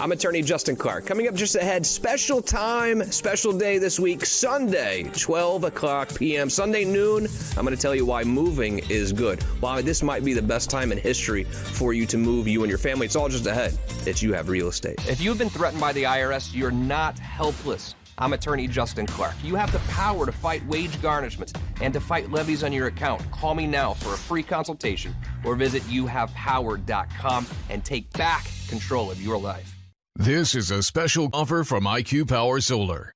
I'm attorney Justin Clark. Coming up just ahead, special time, special day this week, Sunday, 12 o'clock p.m., Sunday noon. I'm going to tell you why moving is good. Why this might be the best time in history for you to move, you and your family. It's all just ahead. It's You Have Real Estate. If you've been threatened by the IRS, you're not helpless. I'm attorney Justin Clark. You have the power to fight wage garnishments and to fight levies on your account. Call me now for a free consultation or visit youhavepower.com and take back control of your life. This is a special offer from IQ Power Solar.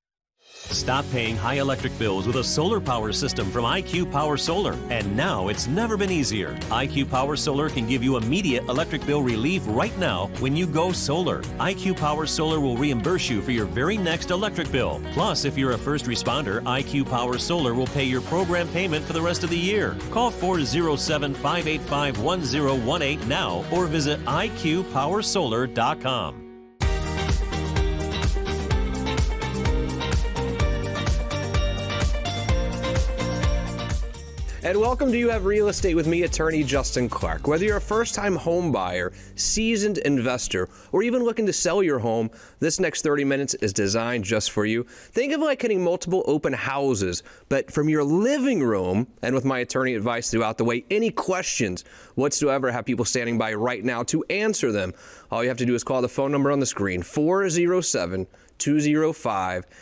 Stop paying high electric bills with a solar power system from IQ Power Solar. And now it's never been easier. IQ Power Solar can give you immediate electric bill relief right now when you go solar. IQ Power Solar will reimburse you for your very next electric bill. Plus, if you're a first responder, IQ Power Solar will pay your program payment for the rest of the year. Call 407-585-1018 now or visit iqpowersolar.com. And welcome to You Have Real Estate with me, attorney Justin Clark. Whether you're a first-time home buyer, seasoned investor, or even looking to sell your home, this next 30 minutes is designed just for you. Think of it like getting multiple open houses, but from your living room, and with my attorney advice throughout the way. Any questions whatsoever, I have people standing by right now to answer them. All you have to do is call the phone number on the screen, 407-205-0400.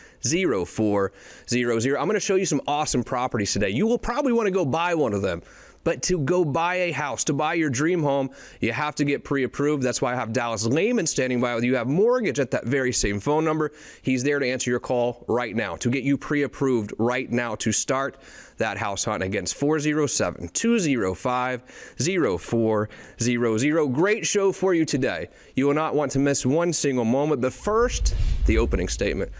I'm going to show you some awesome properties today. You will probably want to go buy one of them. But to go buy a house, to buy your dream home, you have to get pre-approved. That's why I have Dallas Lehman standing by with You Have Mortgage at that very same phone number. He's there to answer your call right now, to get you pre-approved right now to start that house hunt. Against 407-205-0400. Great show for you today. You will not want to miss one single moment. But first, the opening statement.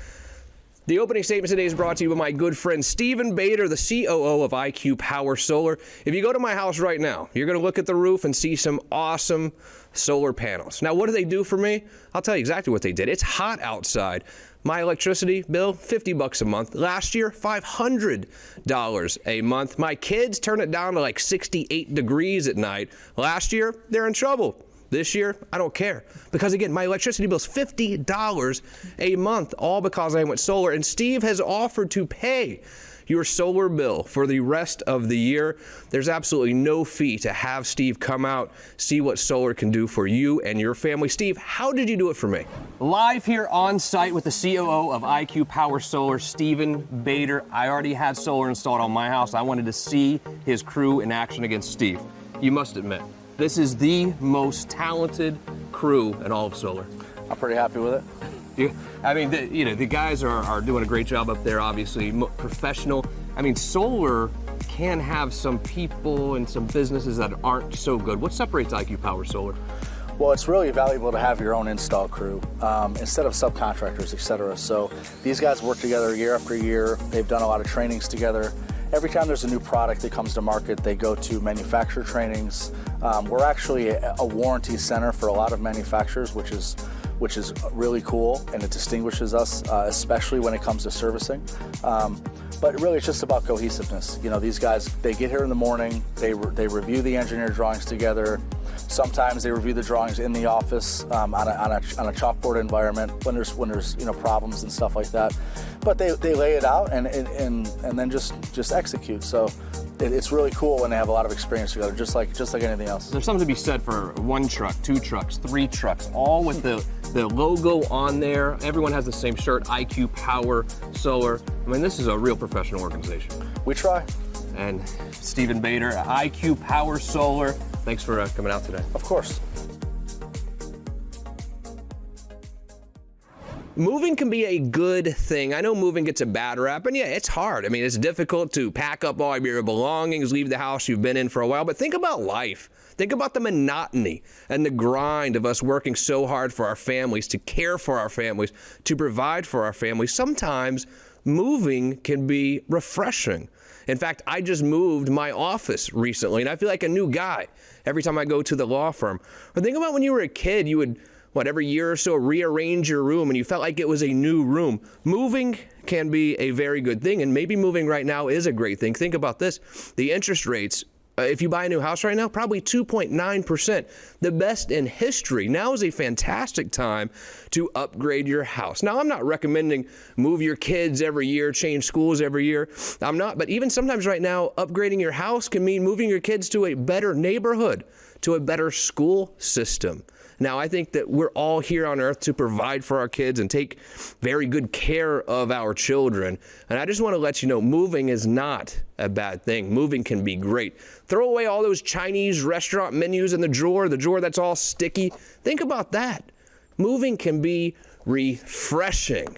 The opening statement today is brought to you by my good friend Stephen Bader, the COO of IQ Power Solar. If you go to my house right now, you're going to look at the roof and see some awesome solar panels. Now, what do they do for me? I'll tell you exactly what they did. It's hot outside. My electricity bill, $50 a month. Last year, $500 a month. My kids turn it down to like 68 degrees at night. Last year, they're in trouble. This year, I don't care. Because again, my electricity bill is $50 a month, all because I went solar. And Steve has offered to pay your solar bill for the rest of the year. There's absolutely no fee to have Steve come out, see what solar can do for you and your family. Steve, how did you do it for me? Live here on site with the COO of IQ Power Solar, Stephen Bader. I already had solar installed on my house. I wanted to see his crew in action against Steve. You must admit, this is the most talented crew in all of solar. I'm pretty happy with it. The guys are doing a great job up there, obviously, professional. I mean, solar can have some people and some businesses that aren't so good. What separates IQ Power Solar? Well, it's really valuable to have your own install crew instead of subcontractors, et cetera. So these guys work together year after year. They've done a lot of trainings together. Every time there's a new product that comes to market, they go to manufacturer trainings. We're actually a warranty center for a lot of manufacturers, which is really cool, and it distinguishes us, especially when it comes to servicing. But really, it's just about cohesiveness. You know, these guys, they get here in the morning, they review the engineer drawings together. Sometimes they review the drawings in the office on a chalkboard environment when there's problems and stuff like that. But they lay it out and then just execute. So it's really cool when they have a lot of experience together, just like anything else. There's something to be said for one truck, two trucks, three trucks, all with the logo on there. Everyone has the same shirt, IQ Power Solar. I mean, this is a real professional organization. We try. And Stephen Bader, IQ Power Solar. Thanks for coming out today. Of course. Moving can be a good thing. I know moving gets a bad rap, and yeah, it's hard. I mean, it's difficult to pack up all of your belongings, leave the house you've been in for a while, but think about life. Think about the monotony and the grind of us working so hard for our families, to care for our families, to provide for our families. Sometimes moving can be refreshing. In fact, I just moved my office recently, and I feel like a new guy every time I go to the law firm. Or think about when you were a kid, you would, every year or so rearrange your room, and you felt like it was a new room. Moving can be a very good thing, and maybe moving right now is a great thing. Think about this. The interest rates if you buy a new house right now, probably 2.9%, the best in history. Now is a fantastic time to upgrade your house. Now, I'm not recommending move your kids every year, change schools every year. I'm not, but even sometimes right now, upgrading your house can mean moving your kids to a better neighborhood, to a better school system. Now, I think that we're all here on earth to provide for our kids and take very good care of our children. And I just want to let you know, moving is not a bad thing. Moving can be great. Throw away all those Chinese restaurant menus in the drawer that's all sticky. Think about that. Moving can be refreshing.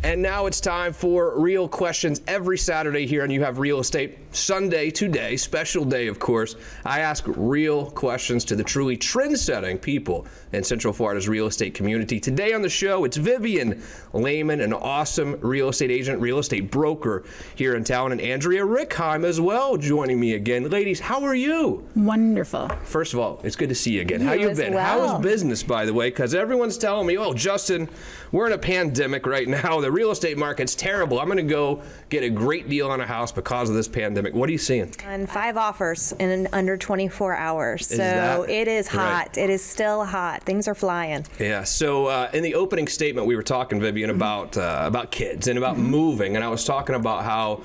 And now it's time for Real Questions. Every Saturday here on You Have Real Estate. Sunday today, special day, of course. I ask real questions to the truly trend-setting people in Central Florida's real estate community. Today on the show, it's Vivian Lehman, an awesome real estate agent, real estate broker here in town, and Andrea Rickheim as well joining me again. Ladies, how are you? Wonderful. First of all, it's good to see you again. How You you as been? well. How is business, by the way? Because everyone's telling me, oh, Justin, we're in a pandemic right now. The real estate market's terrible. I'm going to go get a great deal on a house because of this pandemic. What are you seeing? And 5 offers in under 24 hours. So it is hot. right? It is still hot. Things are flying. Yeah. So in the opening statement, we were talking, Vivian, about kids and about moving, and I was talking about how,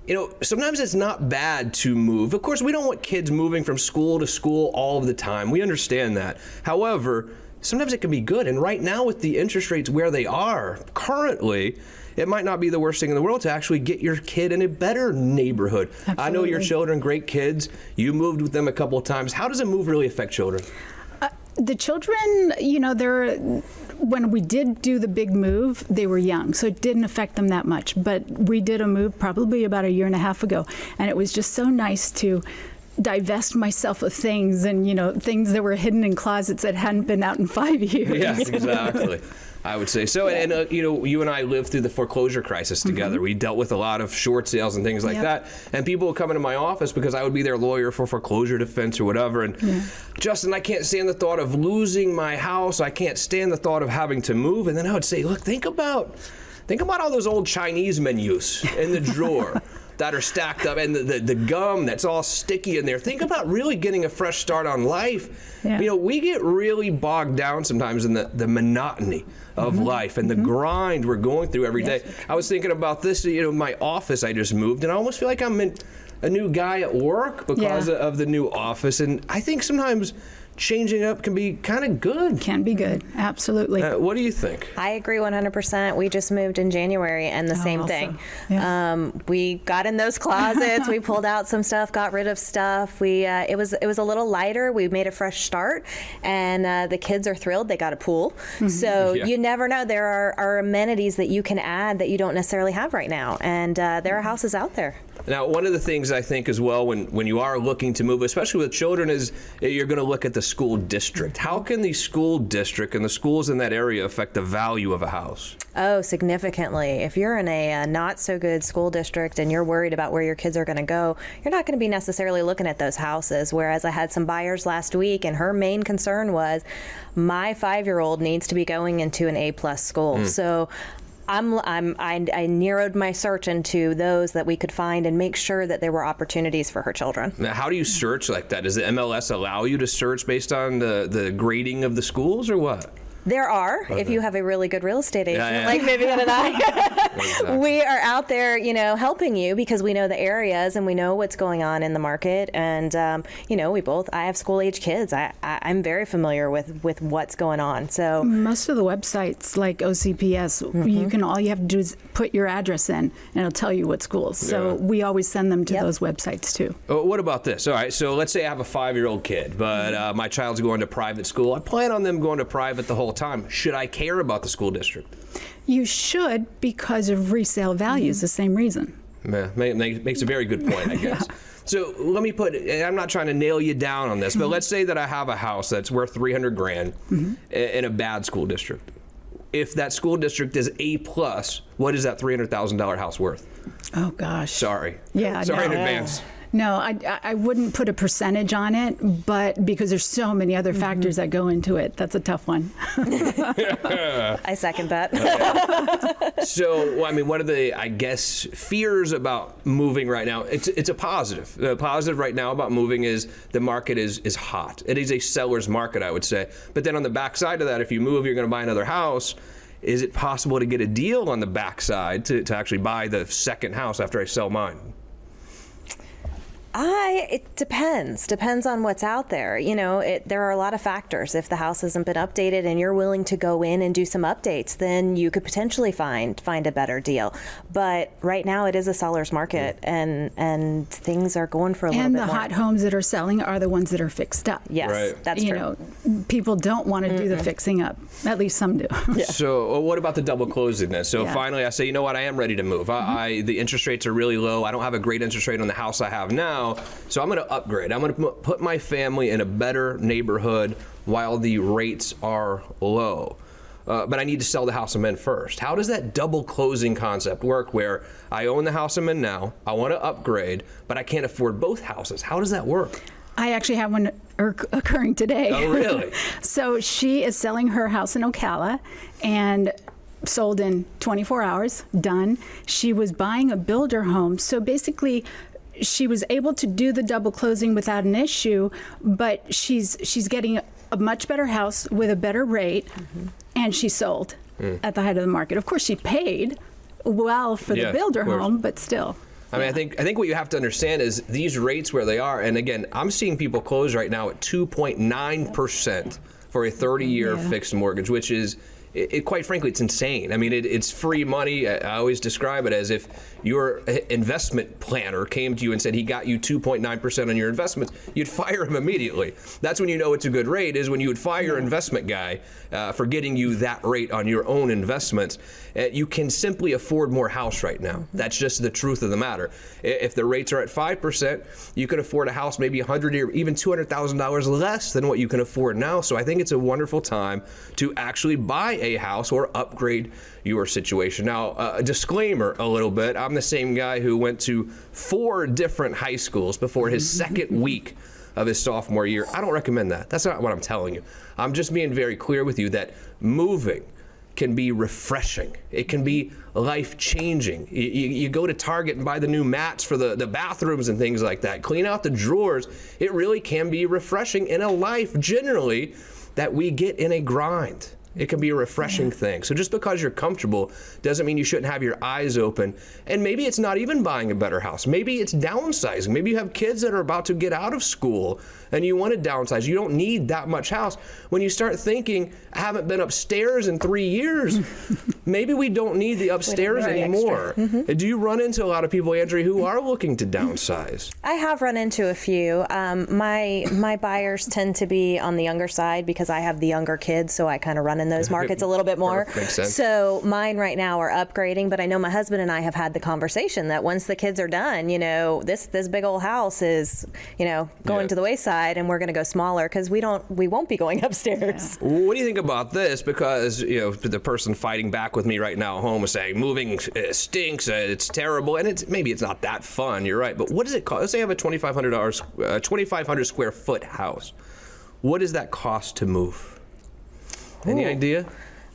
you know, sometimes it's not bad to move. Of course, we don't want kids moving from school to school all of the time. We understand that. However, sometimes it can be good. And right now, with the interest rates where they are currently, it might not be the worst thing in the world to actually get your kid in a better neighborhood. Absolutely. I know your children, great kids. You moved with them a couple of times. How does a move really affect children? The children, you know, when we did do the big move, they were young, so it didn't affect them that much. But we did a move probably about a year and a half ago, and it was just so nice to divest myself of things and, you know, things that were hidden in closets that hadn't been out in 5 years. Yes, exactly. I would say so. And, you know, you and I lived through the foreclosure crisis together. We dealt with a lot of short sales and things like that. And people would come into my office because I would be their lawyer for foreclosure defense or whatever. And Justin, I can't stand the thought of losing my house. I can't stand the thought of having to move. And then I would say, look, think about all those old Chinese menus in the drawer. That are stacked up, and the gum that's all sticky in there. Think about really getting a fresh start on life. Yeah. You know, we get really bogged down sometimes in the monotony of life and the grind we're going through every day. I was thinking about this, you know, my office I just moved, and I almost feel like I'm a new guy at work because of the new office. And I think sometimes changing up can be kind of good. Can be good, absolutely. What do you think? I agree 100%. We just moved in January, and the same also. thing. Yeah. We got in those closets. We pulled out some stuff, got rid of stuff. It was a little lighter. We made a fresh start, and the kids are thrilled. They got a pool. So you never know. There are amenities that you can add that you don't necessarily have right now, and there are houses out there. Now, one of the things I think as well when you are looking to move, especially with children, is you're going to look at the school district. How can the school district and the schools in that area affect the value of a house? Oh, significantly. If you're in a not so good school district and you're worried about where your kids are going to go, you're not going to be necessarily looking at those houses. Whereas I had some buyers last week, and her main concern was, my 5-year-old needs to be going into an A+ school. So I narrowed my search into those that we could find and make sure that there were opportunities for her children. Now, how do you search like that? Does the MLS allow you to search based on the grading of the schools or what? There are, if you have a really good real estate agent like Vivian and I. Exactly. We are out there, you know, helping you because we know the areas and we know what's going on in the market. And, you know, I have school-age kids. I'm very familiar with what's going on. So Most of the websites like OCPS, all you have to do is put your address in, and it'll tell you what schools. So we always send them to those websites too. What about this? All right, so let's say I have a 5-year-old kid, but my child's going to private school. I plan on them going to private the whole time. Should I care about the school district? You should, because of resale values, the same reason. Yeah, makes a very good point, I guess. So let me I'm not trying to nail you down on this, but let's say that I have a house that's worth $300,000 in a bad school district. If that school district is A+, what is that $300,000 house worth? Oh gosh. Sorry. Yeah. Sorry in no. advance. No, I wouldn't put a percentage on it, but because there's so many other factors that go into it, that's a tough one. I second that. So, well, I mean, what are the, I guess, fears about moving right now? It's a positive. The positive right now about moving is the market is hot. It is a seller's market, I would say. But then on the backside of that, if you move, you're going to buy another house. Is it possible to get a deal on the backside to actually buy the second house after I sell mine? It depends on what's out there. You know, there are a lot of factors. If the house hasn't been updated and you're willing to go in and do some updates, then you could potentially find a better deal. But right now it is a seller's market, and things are going for a little bit more. And the hot homes that are selling are the ones that are fixed up. Yes, Right. that's You true. know, people don't want to do the fixing up. At least some do. So what about the double closing then? So Yeah. finally I say, you know what, I am ready to move. The interest rates are really low. I don't have a great interest rate on the house I have now. So I'm going to upgrade. I'm going to put my family in a better neighborhood while the rates are low. But I need to sell the house I'm in first. How does that double closing concept work where I own the house I'm in now, I want to upgrade, but I can't afford both houses? How does that work? I actually have one occurring today. Oh, really? So she is selling her house in Ocala and sold in 24 hours, done. She was buying a builder home. So basically, she was able to do the double closing without an issue, but she's getting a much better house with a better rate, and she sold at the height of the market. Of course, she paid well for Yeah, the builder of course. home, but still. I mean, I think what you have to understand is these rates where they are, and again, I'm seeing people close right now at 2.9% for a 30-year Yeah. fixed mortgage, which is, quite frankly, it's insane. I mean, it's free money. I always describe it as if your investment planner came to you and said he got you 2.9% on your investments, you'd fire him immediately. That's when you know it's a good rate, is when you would fire your investment guy for getting you that rate on your own investments. You can simply afford more house right now. That's just the truth of the matter. If the rates are at 5%, you can afford a house maybe $100,000 or even $200,000 less than what you can afford now. So I think it's a wonderful time to actually buy a house or upgrade your situation. Now, a disclaimer a little bit. I'm the same guy who went to 4 different high schools before his second week of his sophomore year. I don't recommend that. That's not what I'm telling you. I'm just being very clear with you that moving can be refreshing. It can be life-changing. You go to Target and buy the new mats for the bathrooms and things like that. Clean out the drawers. It really can be refreshing in a life, generally, that we get in a grind. It can be a refreshing thing. So just because you're comfortable doesn't mean you shouldn't have your eyes open. And maybe it's not even buying a better house. Maybe it's downsizing. Maybe you have kids that are about to get out of school and you want to downsize. You don't need that much house. When you start thinking, I haven't been upstairs in 3 years, maybe we don't need the upstairs anymore. Do you run into a lot of people, Andrea, who are looking to downsize? I have run into a few. My buyers tend to be on the younger side because I have the younger kids, so I kind of run in those markets a little bit more. Makes sense. So mine right now are upgrading, but I know my husband and I have had the conversation that once the kids are done, you know, this big old house is, you know, going to the wayside, and we're going to go smaller because we won't be going upstairs. What do you think about this? Because, you know, the person fighting back with me right now at home is saying moving stinks, it's terrible, and maybe it's not that fun. You're right, but what does it cost? Let's say I have a $2,500 square foot house. What does that cost to move? Any idea?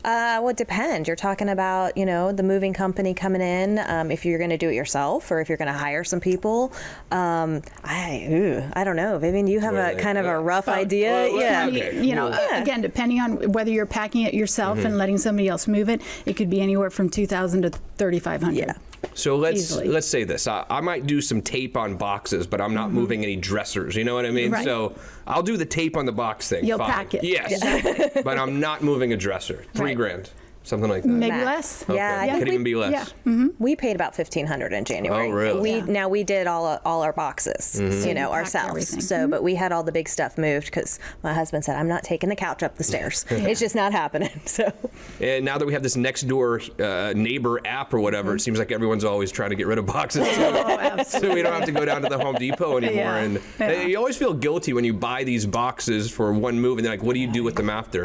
Well, it depends. You're talking about, you know, the moving company coming in, if you're going to do it yourself or if you're going to hire some people. I don't know. Vivian, you have a kind of a rough idea? Yeah. You know, again, depending on whether you're packing it yourself and letting somebody else move it, it could be anywhere from $2,000 to $3,500. Yeah. So let's Easily. say this. I might do some tape on boxes, but I'm not moving any dressers. You know what I mean? Right. So I'll do the tape on the box thing. You'll fine. pack it. Yes. But I'm not moving a dresser. $3,000. Something like that. Maybe Max. less. Yeah, Okay. I think Could even be less. Yeah. we paid about $1,500 in January. Oh, really? Now we did all our boxes, you know, packed ourselves. everything. So, but we had all the big stuff moved because my husband said, "I'm not taking the couch up the stairs. It's just not happening." So, And now that we have this next door neighbor app or whatever, it seems like everyone's always trying to get rid of boxes too. So we don't have to go down to the Home Depot anymore. Yeah. And Yeah. you always feel guilty when you buy these boxes for one move and they're like, what do you do with them after?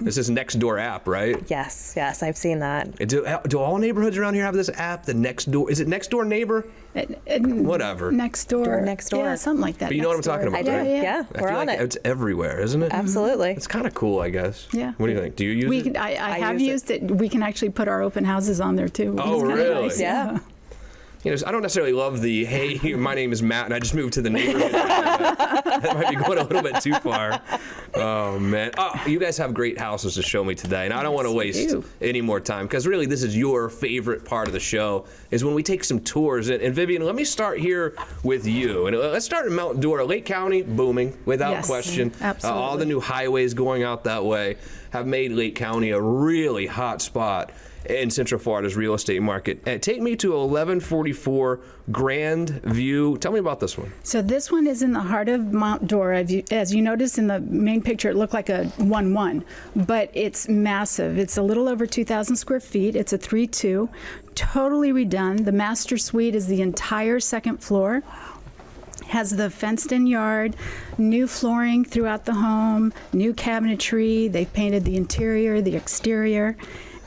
This is next door app, right? yes. Yes, I've seen that. Do all neighborhoods around here have this app? The Next Door, is it Next Door Neighbor? Next door. Door next door. Yeah, something like that. But you know what I'm talking about, I do. right? Yeah, I we're feel on like it. it's everywhere, isn't it? Absolutely. It's kind of cool, I guess. Yeah. What do you think? Do you use it? I have use used it. We can actually put our open houses on there too. Oh, It's kinda really? nice, Yeah. You know, I don't necessarily love the, hey, my name is Matt and I just moved to the neighborhood. That might be going a little bit too far. Oh, man. Oh, you guys have great houses to show me today, and I don't want to waste do. any more time, because really this is your favorite part of the show, is when we take some tours. And Vivian, let me start here with you. And let's start in Mount Dora. Lake County, booming, without Yes, question. absolutely. All the new highways going out that way have made Lake County a really hot spot in Central Florida's real estate market. Take me to 1144 Grand View. Tell me about this one. So this one is in the heart of Mount Dora. As you noticed in the main picture, it looked like a 1-1, but it's massive. It's a little over 2,000 square feet. It's a 3-2, totally redone. The master suite is the entire second floor. Has the fenced-in yard, new flooring throughout the home, new cabinetry. They've painted the interior, the exterior.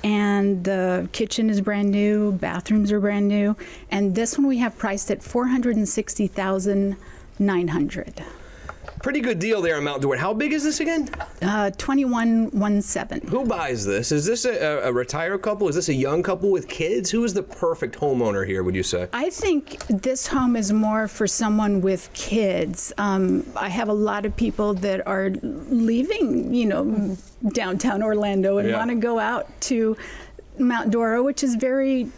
And the kitchen is brand new, bathrooms are brand new, and this one we have priced at $460,900. Pretty good deal there on Mount Dora. How big is this again? 2117. Who buys this? Is this a retired couple? Is this a young couple with kids? Who is the perfect homeowner here, would you say? I think this home is more for someone with kids. I have a lot of people that are leaving, downtown Orlando and Yeah. want to go out to Mount Dora, which is very,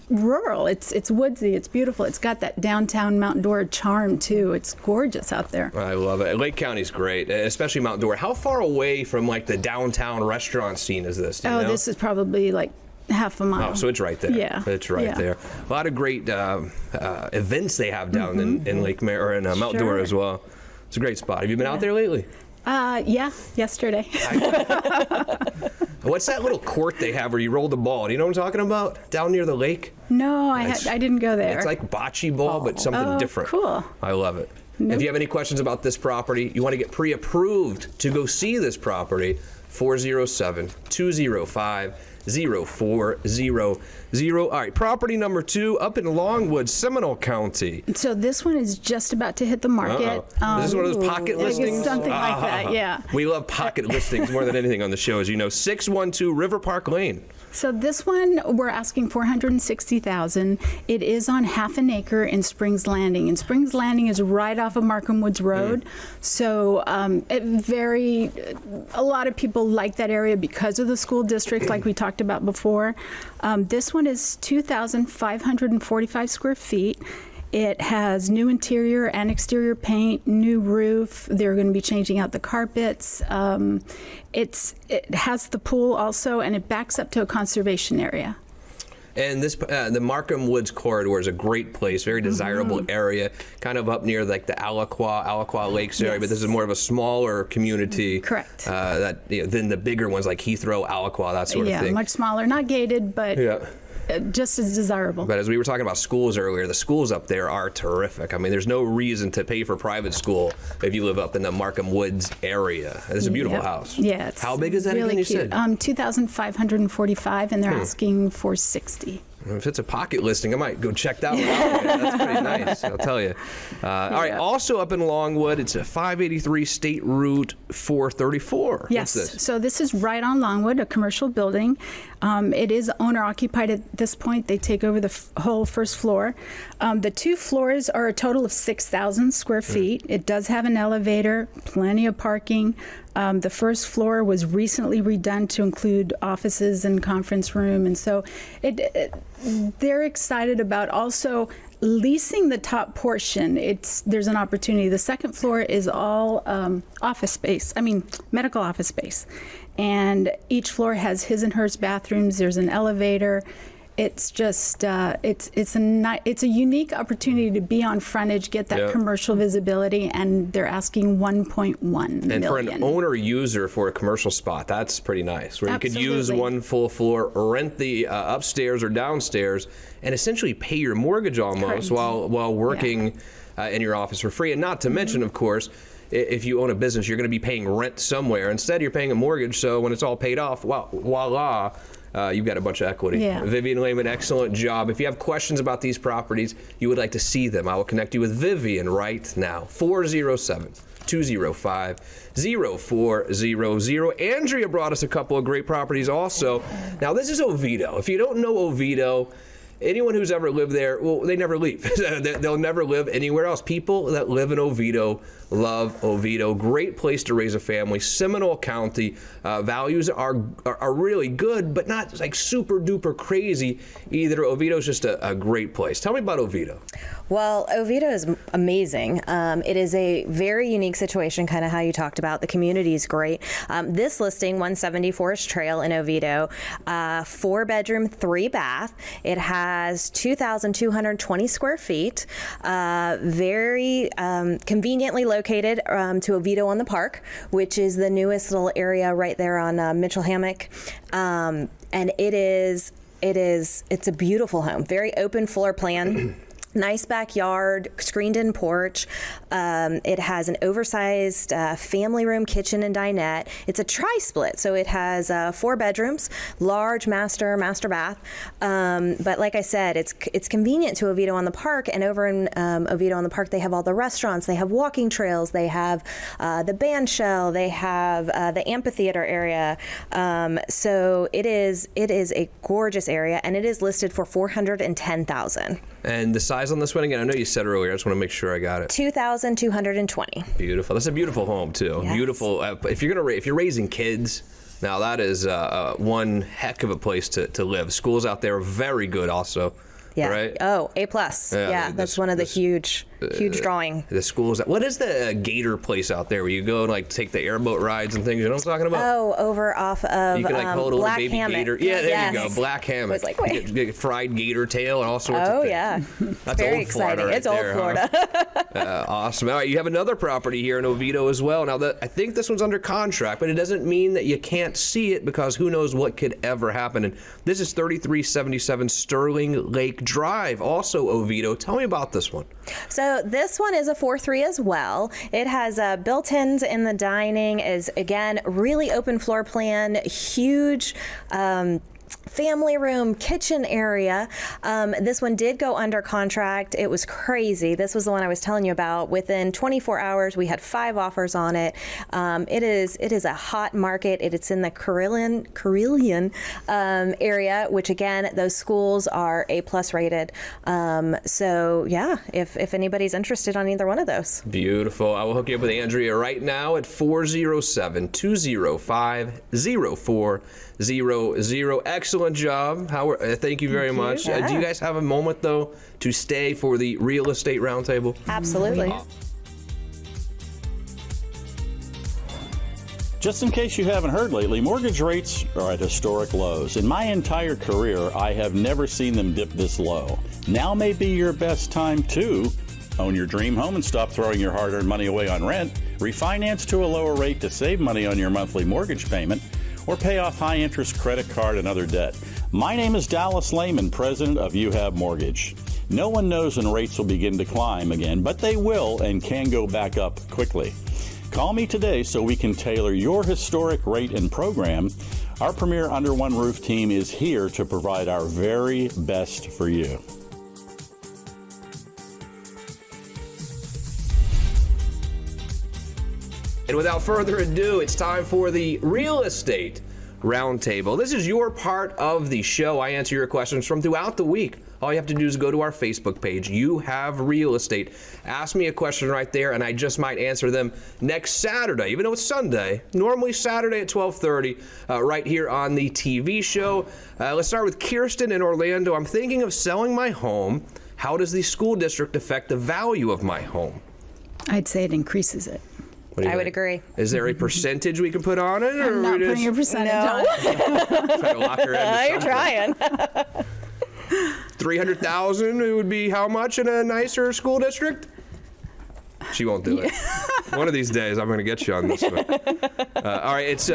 rural. It's woodsy. It's beautiful. It's got that downtown Mount Dora charm too. It's gorgeous out there. I love it. Lake County's great, especially Mount Dora. How far away from like the downtown restaurant scene is this? Do you know? This is probably like half a mile. Oh, so it's right there. Yeah. It's right Yeah. there. A lot of great events they have down in Lake Mary, or in Mount Sure. Dora as well. It's a great spot. Have you been out there lately? Yeah, yesterday. What's that little court they have where you roll the ball? Do you know what I'm talking about? Down near the lake? No, I It's- didn't go there. It's like bocce ball, but something Oh, different. cool. I love it. Nope. If you have any questions about this property, you want to get pre-approved to go see this property, 407-205-0400. All right, property number 2 up in Longwood, Seminole County. So this one is just about to hit the market. Is this one of those pocket listings? Something like that, yeah. We love pocket listings more than anything on the show, as you know. 612 River Park Lane. So this one, we're asking $460,000. It is on half an acre in Springs Landing, and Springs Landing is right off of Markham Woods Road. So a lot of people like that area because of the school district, like we talked about before. This one is 2,545 square feet. It has new interior and exterior paint, new roof. They're going to be changing out the carpets. It has the pool also, and it backs up to a conservation area. And this, the Markham Woods corridor is a great place, very desirable area, kind of up near like the Alaqua Lakes area. Yes. But this is more of a smaller community. Correct. Than the bigger ones like Heathrow, Alaqua, that sort of thing. Yeah, much smaller, not gated, but just as desirable. But as we were talking about schools earlier, the schools up there are terrific. I mean, there's no reason to pay for private school if you live up in the Markham Woods area. It's a beautiful Yep. house. Yeah, it's how big is that really again? You cute. said 2,545, and they're asking for 60. if it's a pocket listing, I might go check that one out. That's pretty nice, I'll tell you. All right, also up in Longwood, it's a 583 State Route 434. Yes, What's this? so this is right on Longwood, a commercial building. It is owner occupied at this point. They take over the whole first floor. The 2 floors are a total of 6,000 square feet. It does have an elevator, plenty of parking. The first floor was recently redone to include offices and conference room, and so they're excited about also leasing the top portion. There's an opportunity. The second floor is all medical office space, and each floor has his and hers bathrooms. There's an elevator. It's just it's a unique opportunity to be on frontage, get that commercial visibility, and they're asking 1.1 million. And for an owner user for a commercial spot, that's pretty nice. Where you could use one full floor, rent the upstairs or downstairs, and essentially pay your mortgage almost while working in your office for free. And not to mention, of course, if you own a business, you're going to be paying rent somewhere. Instead, you're paying a mortgage. So when it's all paid off, voila. you've got a bunch of equity. Yeah. Vivian Lehman, excellent job. If you have questions about these properties, you would like to see them, I will connect you with Vivian right now. 407-205-0400. Andrea brought us a couple of great properties also. Now, this is Oviedo. If you don't know Oviedo, anyone who's ever lived there, well, they never leave. They'll never live anywhere else. People that live in Oviedo love Oviedo. Great place to raise a family. Seminole County. Values are really good, but not like super duper crazy either. Oviedo's just a great place. Tell me about Oviedo. Well, Oviedo is amazing. It is a very unique situation, kind of how you talked about. The community is great. This listing, 170 Forest Trail in Oviedo, 4-bedroom, 3-bath. It has 2,220 square feet. Very conveniently located to Oviedo on the Park, which is the newest little area right there on Mitchell Hammock. And it's a beautiful home. Very open floor plan. Nice backyard, screened-in porch. It has an oversized family room, kitchen, and dinette. It's a tri-split, so it has 4 bedrooms, large master bath. But like I said, it's convenient to Oviedo on the Park, and over in Oviedo on the Park, they have all the restaurants, they have walking trails, they have the band shell, they have the amphitheater area. So it is a gorgeous area, and it is listed for $410,000. And the size on this one again, I know you said earlier, I just want to make sure I got it. 2,220. Beautiful. That's a beautiful home too. Yes. Beautiful. If you're raising kids, now that is one heck of a place to live. Schools out there are very good also. Yeah. Right? Oh, A+. Yeah, that's one of the huge drawing. The schools. What is the Gator place out there where you go and like take the airboat rides and things? You know what I'm talking about? Oh, over off of you can like hold a little Black baby Hammock. gator. Yeah, there Yes. you go. Black Hammock. I was like, wait. You get fried gator tail and all sorts of Oh, things. yeah. That's very old Florida exciting. right It's old there, Florida. Huh? Awesome. All right, you have another property here in Oviedo as well. Now, I think this one's under contract, but it doesn't mean that you can't see it because who knows what could ever happen. And this is 3377 Sterling Lake Drive, also Oviedo. Tell me about this one. So this one is a 4-3 as well. It has built-ins in the dining, is again really open floor plan, huge family room, kitchen area. This one did go under contract. It was crazy. This was the one I was telling you about. Within 24 hours, we had 5 offers on it. It is a hot market. It's in the Carilion area, which again, those schools are A+ rated. So yeah, if anybody's interested on either one of those. Beautiful. I will hook you up with Andrea right now at 407-205-0400. Excellent job. Howard, thank you very much. Yeah. Do you guys have a moment, though, to stay for the Real Estate Roundtable? Absolutely. Just in case you haven't heard lately, mortgage rates are at historic lows. In my entire career, I have never seen them dip this low. Now may be your best time to own your dream home and stop throwing your hard-earned money away on rent, refinance to a lower rate to save money on your monthly mortgage payment, or pay off high-interest credit card and other debt. My name is Dallas Lehman, president of You Have Mortgage. No one knows when rates will begin to climb again, but they will and can go back up quickly. Call me today so we can tailor your historic rate and program. Our premier Under One Roof team is here to provide our very best for you. And without further ado, it's time for the Real Estate Roundtable. This is your part of the show. I answer your questions from throughout the week. All you have to do is go to our Facebook page, You Have Real Estate. Ask me a question right there, and I just might answer them next Saturday, even though it's Sunday. Normally Saturday at 12:30, right here on the TV show. Let's start with Kirsten in Orlando. I'm thinking of selling my home. How does the school district affect the value of my home? I'd say it increases it. I would agree. Is there a percentage we can put on it? Or I'm not we putting a percentage on it. try to lock her into You're something? trying. 300,000 it would be how much in a nicer school district? She won't do it. One of these days, I'm going to get you on this one. All right, it's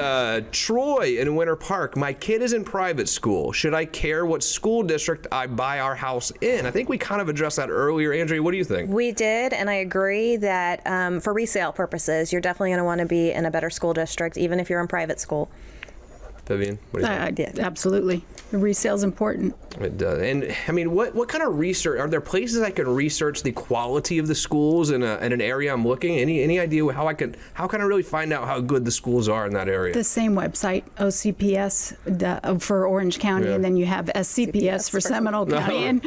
Troy in Winter Park. My kid is in private school. Should I care what school district I buy our house in? I think we kind of addressed that earlier. Andrea, what do you think? We did, and I agree that for resale purposes, you're definitely going to want to be in a better school district, even if you're in private school. Vivian? What do you think? Absolutely. The resale's important. It does. And I mean, what kind of research, are there places I can research the quality of the schools in an area I'm looking? Any idea how can I really find out how good the schools are in that area? The same website, OCPS for Orange County, and then you have SCPS for Seminole County, and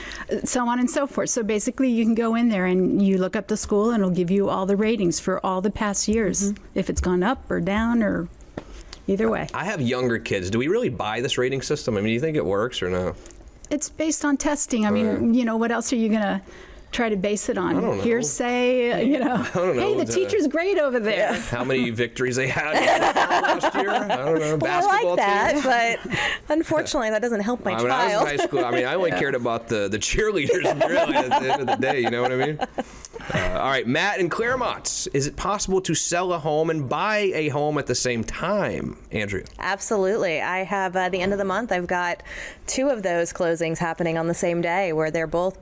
so on and so forth. So basically, you can go in there and you look up the school, and it'll give you all the ratings for all the past years, if it's gone up or down or either way. I have younger kids. Do we really buy this rating system? I mean, do you think it works or no? It's based on testing. I mean, what else are you going to try to base it on? I don't know. Hearsay, I don't know. hey, the teacher's great over there. How many victories they had last year? I don't know. Well, I like that, team. but unfortunately, that doesn't help my When child. I was in high school, I only cared about the cheerleaders, really, at the end of the day, you know what I mean? All right, Matt in Claremont. Is it possible to sell a home and buy a home at the same time, Andrea? Absolutely. I have, the end of the month, I've got 2 of those closings happening on the same day where they're both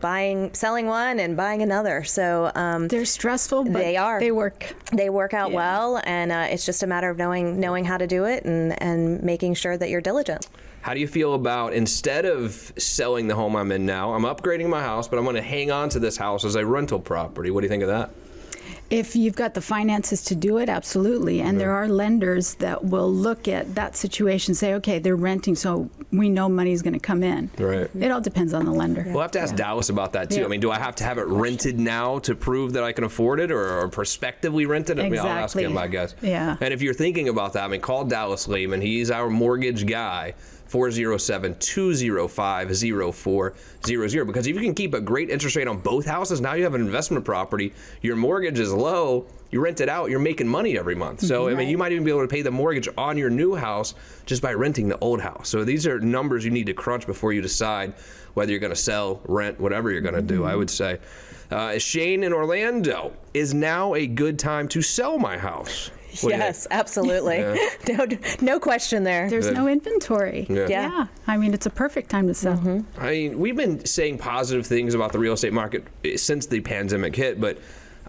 selling one and buying another. So they're stressful, but they are. They work. They work out well, and it's just a matter of knowing how to do it and making sure that you're diligent. How do you feel about, instead of selling the home I'm in now, I'm upgrading my house, but I'm going to hang on to this house as a rental property? What do you think of that? If you've got the finances to do it, absolutely. And there are lenders that will look at that situation and say, okay, they're renting, so we know money's going to come in. Right. It all depends on the lender. We'll have to ask Dallas about that, too. Yeah. I mean, do I have to have it rented now to prove that I can afford it, or prospectively rent it? I mean, I'll ask him, I guess. Yeah. And if you're thinking about that, I mean, call Dallas Lehman. He's our mortgage guy. 407-205-0400, because if you can keep a great interest rate on both houses, now you have an investment property, your mortgage is low, you rent it out, you're making money every month. So I mean, you might even be able to pay the mortgage on your new house just by renting the old house. So these are numbers you need to crunch before you decide whether you're going to sell, rent, whatever you're going to do, I would say. Shane in Orlando, is now a good time to sell my house? Yes, absolutely. No question there. There's no inventory. Yeah. I mean, it's a perfect time to sell. I mean, we've been saying positive things about the real estate market since the pandemic hit, but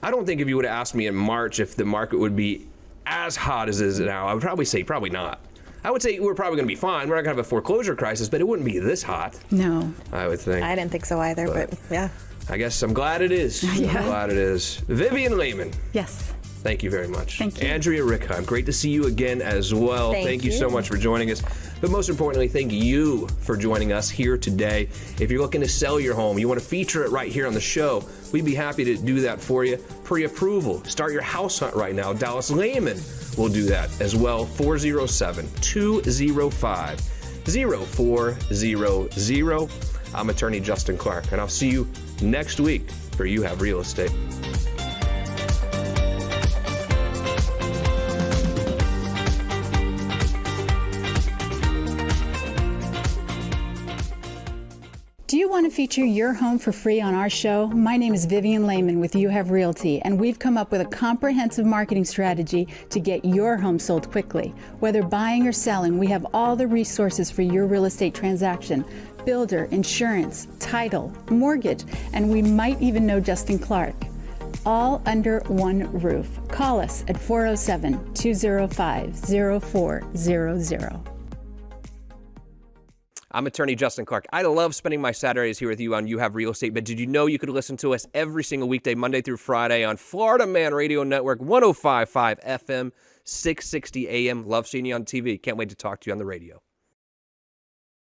I don't think if you would have asked me in March if the market would be as hot as it is now, I would probably say probably not. I would say we're probably going to be fine. We're not going to have a foreclosure crisis, but it wouldn't be this hot. No. I would think. I didn't think so either, but yeah. I guess I'm glad it is. Yeah. I'm glad it is. Vivian Lehman. Yes. Thank you very much. Thank you. Andrea Rickheim, great to see you again as well. Thank you so much for joining us. But most importantly, thank you for joining us here today. If you're looking to sell your home, you want to feature it right here on the show, we'd be happy to do that for you. Pre-approval. Start your house hunt right now. Dallas Lehman will do that as well. 407-205-0400. I'm attorney Justin Clark, and I'll see you next week for You Have Real Estate. Do you want to feature your home for free on our show? My name is Vivian Lehman with You Have Realty, and we've come up with a comprehensive marketing strategy to get your home sold quickly. Whether buying or selling, we have all the resources for your real estate transaction: builder, insurance, title, mortgage, and we might even know Justin Clark. All under one roof. Call us at 407-205-0400. I'm attorney Justin Clark. I love spending my Saturdays here with you on You Have Real Estate, but did you know you could listen to us every single weekday, Monday through Friday, on Florida Man Radio Network, 105.5 FM, 660 AM. Love seeing you on TV. Can't wait to talk to you on the radio.